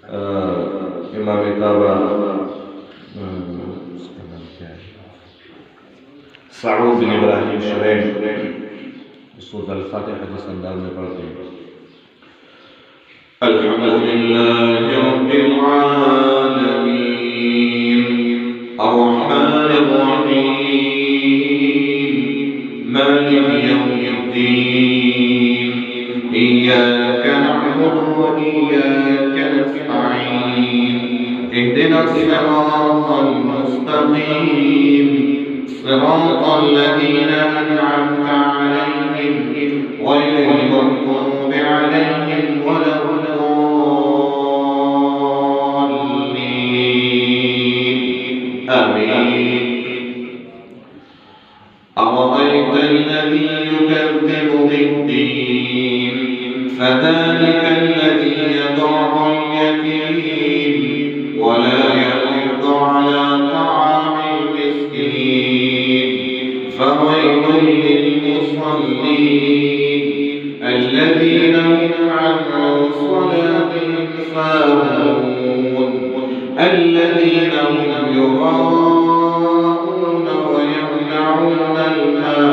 इमाम काबा सऊद बिन इब्राहिम शुरैह सूरह अल-फातिहा जिस अंदाज में पढ़ते हैं, अल्हम्दुलिल्लाहि रब्बिल आलमीन अर्रहमानिर रहीम मालिकि यौमिद्दीन इय्याका नअबुदु व इय्याका नस्तईन इहदिनास सिरातल मुस्तक़ीम صراط الذين أنعمت عليهم غير المغضوب عليهم ولا الضالين آمين. أرأيت الذي يكذب بالدين فذلك الذي يدع اليتيم ولا يحض على طعام المسكين فويل للمصلين الذين هم عن صلاتهم ساهون الذين هم يراءون ويمنعون الماء